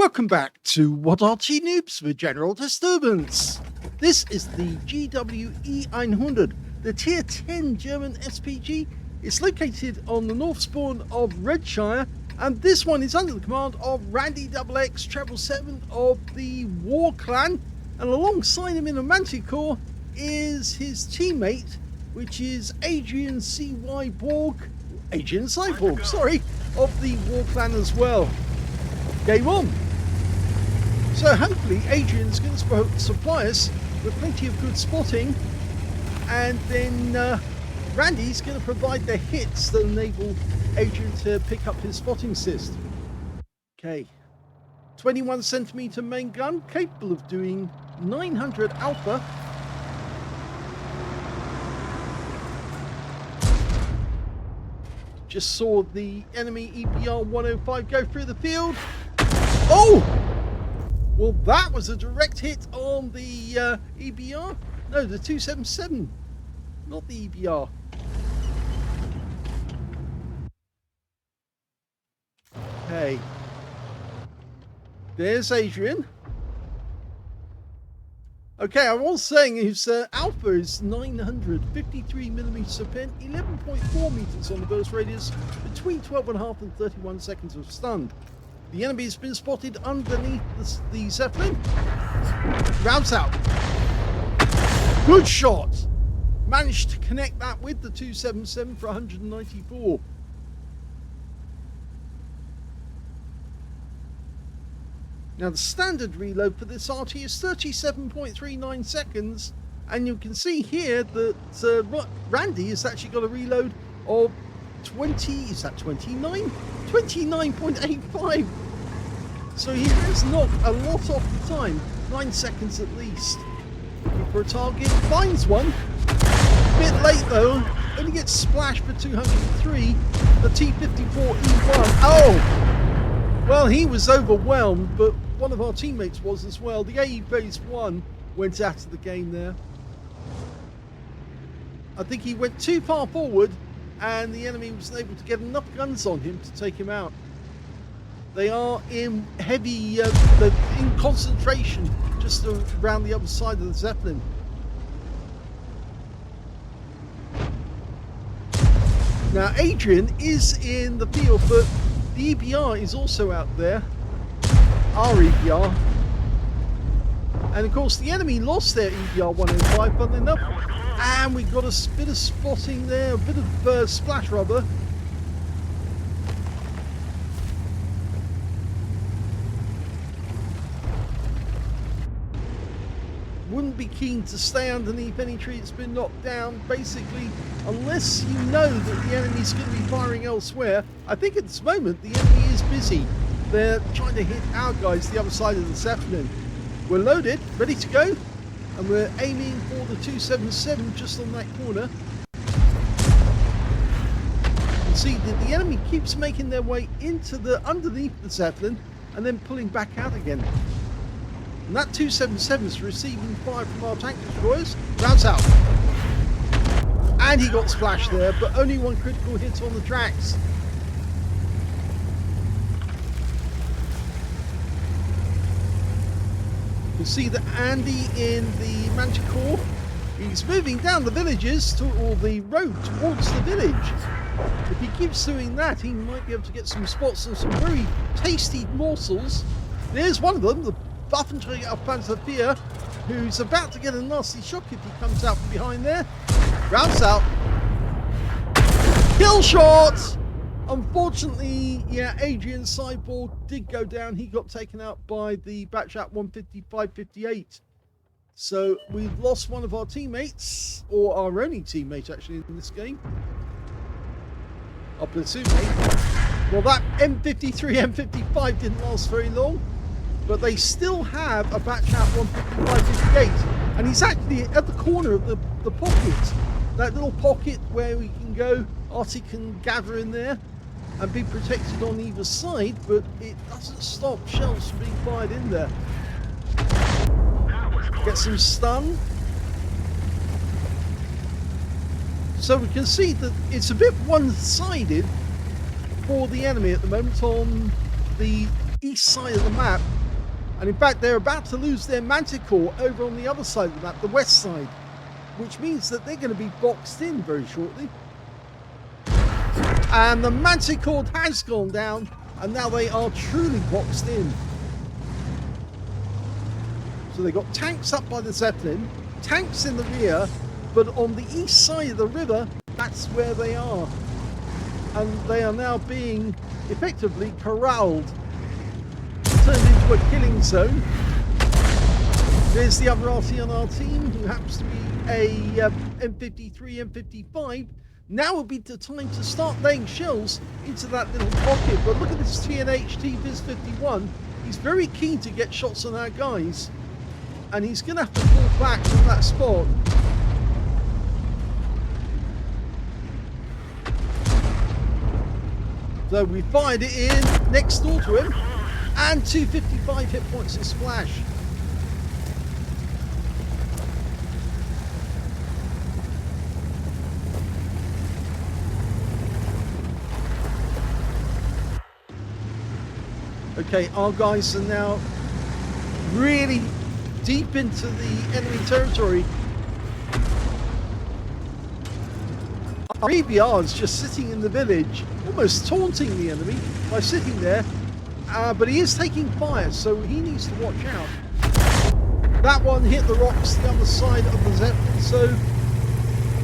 Welcome back to What Arty Noobs with General Disturbance. This is the GWE100, the Tier 10 German SPG. It's located on the north spawn of Redshire, and this one is under the command of randyxx777 of the War Clan, and alongside him in a Manticore is his teammate, which is Adrian Cyborg, of the War Clan as well. Game on! So hopefully Adrian's going to supply us with plenty of good spotting, and then Randy's going to provide the hits that enable Adrian to pick up his spotting assist. Okay, 21 centimeter main gun, capable of doing 900 alpha. Just saw the enemy EBR 105 go through the field. Oh! Well, that was a direct hit on the EBR. No, the 277, not the EBR. Okay. There's Adrian. Okay, I was saying his alpha is 953 millimeters per pen, 11.4 meters on the burst radius, between 12.5 and 31 seconds of stun. The enemy has been spotted underneath the Zeppelin. Rounds out. Good shot. Managed to connect that with the 277 for 194. Now the standard reload for this Arty is 37.39 seconds, and you can see here that Randy has actually got a reload of 29.85. So he has knocked a lot off the time, 9 seconds at least. Looking for a target, finds one. Bit late though, only gets splashed for 203. The T-54E1. Oh! Well, he was overwhelmed, but one of our teammates was as well. The AE Phase 1 went out of the game there. I think he went too far forward, and the enemy was able to get enough guns on him to take him out. They are in heavy, in concentration just around the other side of the Zeppelin. Now Adrian is in the field, but the EBR is also out there. Our EBR. And of course the enemy lost their EBR 105, funnily enough. And we got a bit of spotting there, a bit of splash rubber. Wouldn't be keen to stay underneath any tree that's been knocked down, basically, unless you know that the enemy's going to be firing elsewhere. I think at this moment the enemy is busy. They're trying to hit our guys the other side of the Zeppelin. We're loaded, ready to go, and we're aiming for the 277 just on that corner. You see that the enemy keeps making their way into underneath the Zeppelin and then pulling back out again. And that 277 is receiving fire from our tank destroyers. Rounds out. And he got splashed there, but only one critical hit on the tracks. You can see that Andy in the Manticore, he's moving down the villages or the road towards the village. If he keeps doing that, he might be able to get some spots and some very tasty morsels. There's one of them, the Waffenträger of Panzer, who's about to get a nasty shock if he comes out from behind there. Rounds out. Kill shot! Unfortunately, yeah, Adrian Cyborg did go down. He got taken out by the Batchat 155-58. So we've lost one of our teammates, or our only teammate actually in this game. Our platoon mate. Well, that M53, M55 didn't last very long, but they still have a Batchat 155-58, and he's actually at the corner of the pocket. That little pocket where we can go, Arty can gather in there and be protected on either side, but it doesn't stop shells from being fired in there. Get some stun. So we can see that it's a bit one-sided for the enemy at the moment on the east side of the map. And in fact, they're about to lose their Manticore over on the other side of the map, the west side, which means that they're going to be boxed in very shortly. And the Manticore has gone down, and now they are truly boxed in. So they've got tanks up by the Zeppelin, tanks in the rear, but on the east side of the river, that's where they are. And they are now being effectively corralled, turned into a killing zone. There's the other Arty on our team, who happens to be a M53, M55. Now would be the time to start laying shells into that little pocket. But look at this TNHT Viz 51. He's very keen to get shots on our guys, and he's going to have to fall back from that spot. So we fired it in next door to him, and 255 hit points of splash. Okay, our guys are now really deep into the enemy territory. Our EBR is just sitting in the village, almost taunting the enemy by sitting there, but he is taking fire, so he needs to watch out. That one hit the rocks the other side of the Zeppelin, so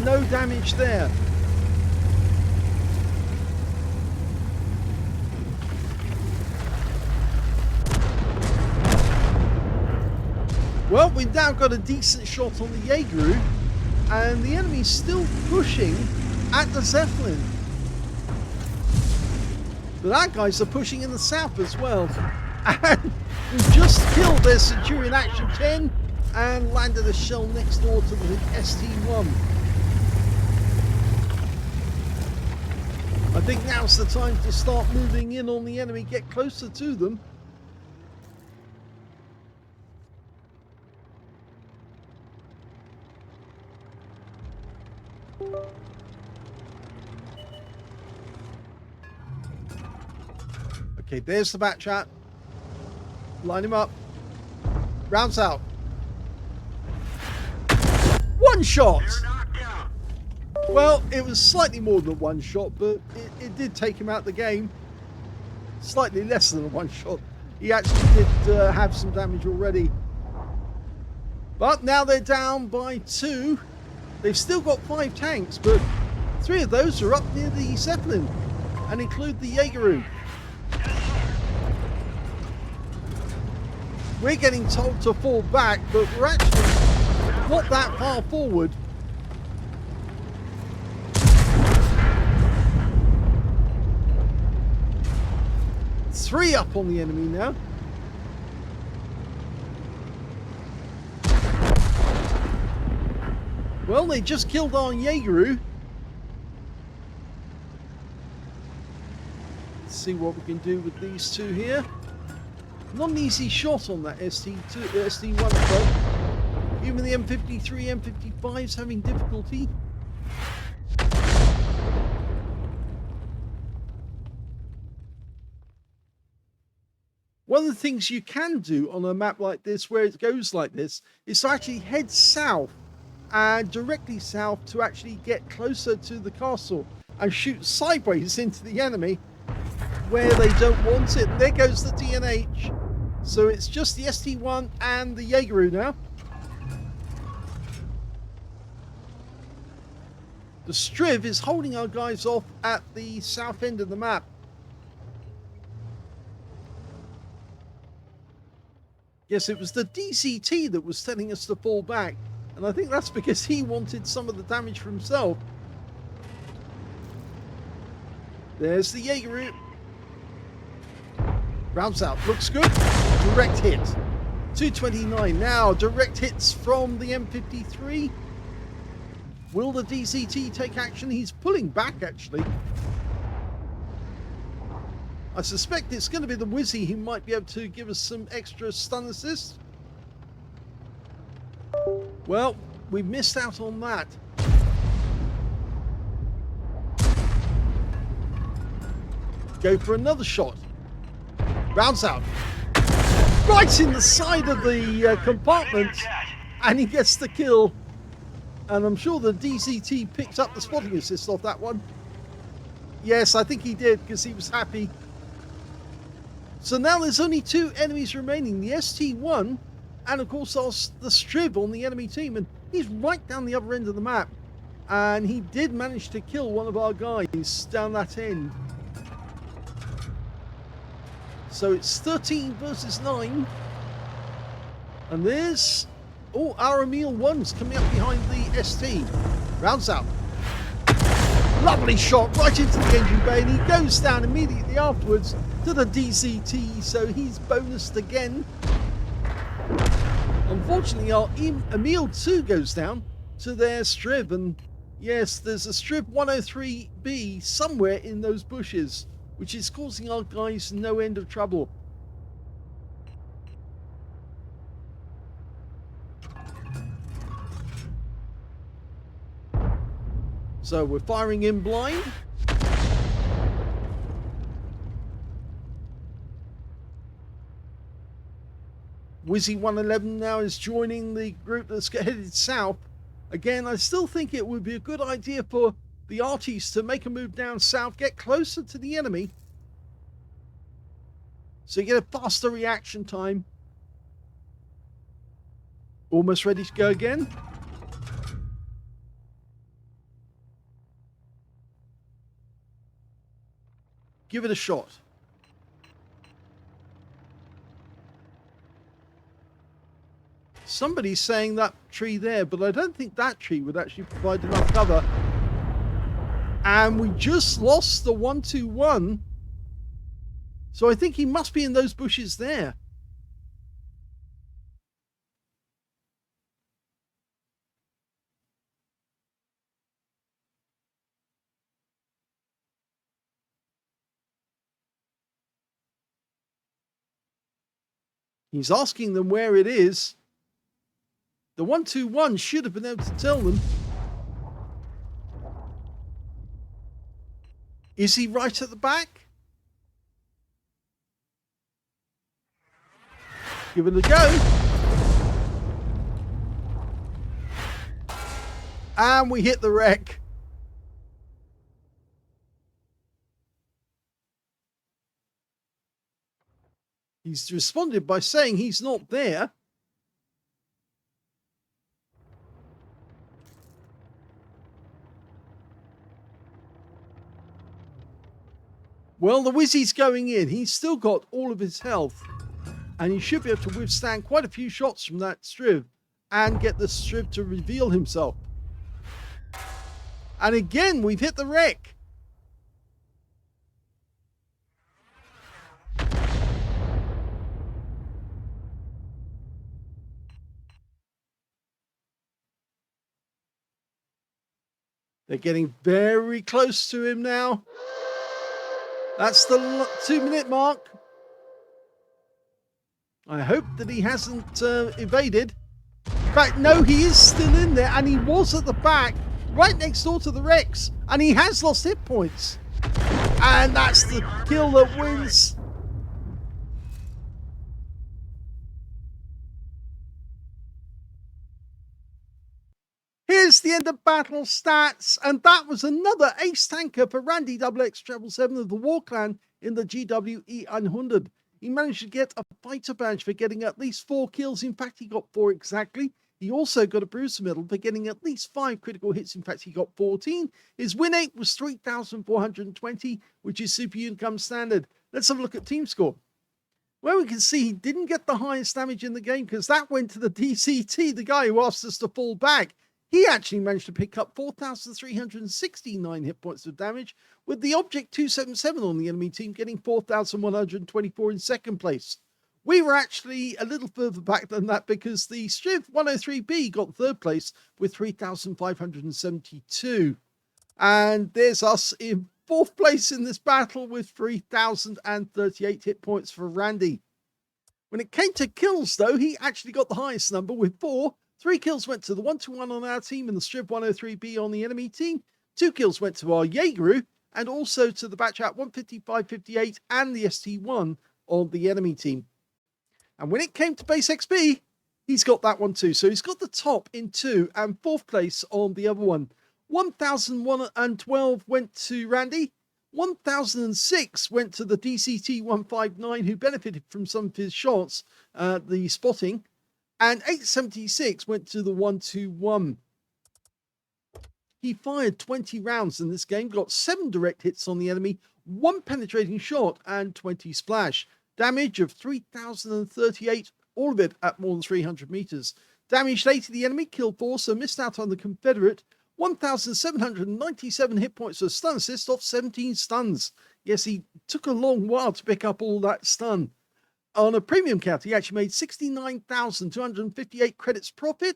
no damage there. Well, we've now got a decent shot on the Jaeger, and the enemy's still pushing at the Zeppelin. But our guys are pushing in the south as well. And we've just killed their Centurion Action 10 and landed a shell next door to the ST1. I think now's the time to start moving in on the enemy, get closer to them. Okay, there's the back chat. Line him up. Rounds out. One shot! Well, it was slightly more than one shot, but it did take him out of the game. Slightly less than a one shot. He actually did have some damage already. But now they're down by 2. They've still got 5 tanks, but 3 of those are up near the Zeppelin and include the Jaeger. We're getting told to fall back, but we're actually not that far forward. Three up on the enemy now. Well, they just killed our Jaeger. Let's see what we can do with these two here. Not an easy shot on that ST1 though. Even the M53, M55's having difficulty. One of the things you can do on a map like this, where it goes like this, is to actually head south and directly south to actually get closer to the castle and shoot sideways into the enemy where they don't want it. There goes the DNH. So it's just the ST1 and the Jaeger now. The Striv is holding our guys off at the south end of the map. Yes, it was the DCT that was telling us to fall back. And I think that's because he wanted some of the damage for himself. There's the Jaeger. Rounds out. Looks good. Direct hit. 229 now. Direct hits from the M53. Will the DCT take action? He's pulling back, actually. I suspect it's going to be the Wizzy who might be able to give us some extra stun assist. Well, we missed out on that. Go for another shot. Rounds out. Right in the side of the compartment. And he gets the kill. And I'm sure the DCT picked up the spotting assist off that one. Yes, I think he did, because he was happy. So now there's only 2 enemies remaining. The ST1 and, of course, the Strib on the enemy team. And he's right down the other end of the map. And he did manage to kill one of our guys down that end. So it's 13 versus 9. And there's... oh, our Emil 1's coming up behind the ST. Rounds out. Lovely shot right into the engine bay, and he goes down immediately afterwards to the DCT, so he's bonused again. Unfortunately, our Emil 2 goes down to their Strib, and yes, there's a Strib 103B somewhere in those bushes, which is causing our guys no end of trouble. So we're firing in blind. Wizzy 111 now is joining the group that's headed south. Again, I still think it would be a good idea for the Artys to make a move down south, get closer to the enemy, so you get a faster reaction time. Almost ready to go again. Give it a shot. Somebody's saying that tree there, but I don't think that tree would actually provide enough cover. And we just lost the 121. So I think he must be in those bushes there. He's asking them where it is. The 121 should have been able to tell them. Is he right at the back? Give it a go. And we hit the wreck. He's responded by saying he's not there. Well, the Wizzy's going in. He's still got all of his health. And he should be able to withstand quite a few shots from that Strib and get the Strib to reveal himself. And again, we've hit the wreck. They're getting very close to him now. That's the 2-minute mark. I hope that he hasn't evaded. In fact, no, he is still in there, and he was at the back, right next door to the Rex, and he has lost hit points. And that's the kill that wins. Here's the end of battle stats, and that was another ace tanker for randyxx777 of the War Clan in the GWE100. He managed to get a fighter badge for getting at least 4 kills. In fact, he got 4 exactly. He also got a Bruiser medal for getting at least 5 critical hits. In fact, he got 14. His win rate was 3,420, which is super income standard. Let's have a look at team score. Well, we can see he didn't get the highest damage in the game because that went to the DCT, the guy who asked us to fall back. He actually managed to pick up 4,369 hit points of damage, with the Object 277 on the enemy team getting 4,124 in second place. We were actually a little further back than that because the Striv 103B got third place with 3,572. And there's us in fourth place in this battle with 3,038 hit points for Randy. When it came to kills, though, he actually got the highest number with 4. 3 kills went to the 121 on our team and the Striv 103B on the enemy team. 2 kills went to our Jaegeru and also to the Batchat 155-58 and the ST1 on the enemy team. And when it came to base XP, he's got that one too. So he's got the top in 2 and 4th place on the other one. 1,012 went to Randy. 1,006 went to the DCT159, who benefited from some of his shots, the spotting. And 876 went to the 121. He fired 20 rounds in this game, got 7 direct hits on the enemy, 1 penetrating shot, and 20 splash. Damage of 3,038, all of it at more than 300 meters. Damaged 8 of the enemy, killed 4, so missed out on the Confederate. 1,797 hit points of stun assist off 17 stuns. Yes, he took a long while to pick up all that stun. On a premium count, he actually made 69,258 credits profit.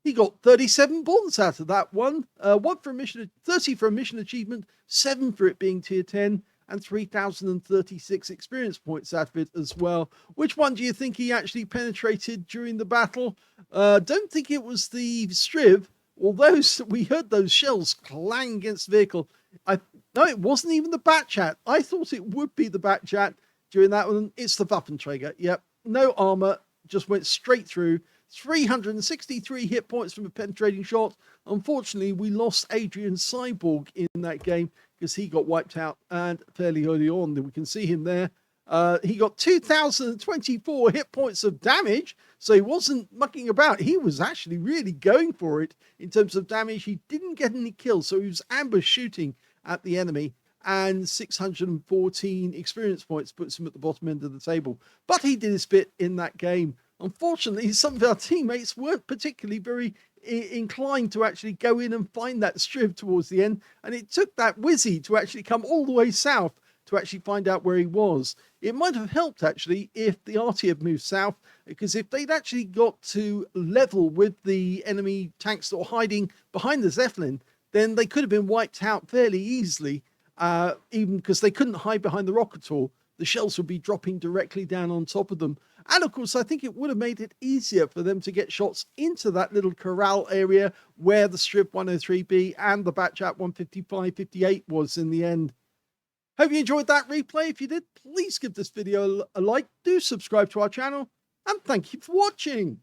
He got 37 bonds out of that one. 1 for a mission, 30 for a mission achievement, 7 for it being tier 10, and 3,036 experience points out of it as well. Which one do you think he actually penetrated during the battle? Don't think it was the Striv. Although we heard those shells clang against the vehicle. No, it wasn't even the Batchat. I thought it would be the Batchat during that one. It's the Waffenträger. Yep, no armor, just went straight through. 363 hit points from a penetrating shot. Unfortunately, we lost Adrian Cyborg in that game because he got wiped out and fairly early on. We can see him there. He got 2,024 hit points of damage, so he wasn't mucking about. He was actually really going for it in terms of damage. He didn't get any kills, so he was ambush shooting at the enemy, and 614 experience points puts him at the bottom end of the table. But he did his bit in that game. Unfortunately, some of our teammates weren't particularly very inclined to actually go in and find that Striv towards the end, and it took that Wizzy to actually come all the way south to actually find out where he was. It might have helped actually if the Arty had moved south, because if they'd actually got to level with the enemy tanks that were hiding behind the Zeppelin, then they could have been wiped out fairly easily, even because they couldn't hide behind the rock at all. The shells would be dropping directly down on top of them. And of course, I think it would have made it easier for them to get shots into that little corral area where the Striv 103B and the Batchat 155-58 was in the end. Hope you enjoyed that replay. If you did, please give this video a like, do subscribe to our channel, and thank you for watching.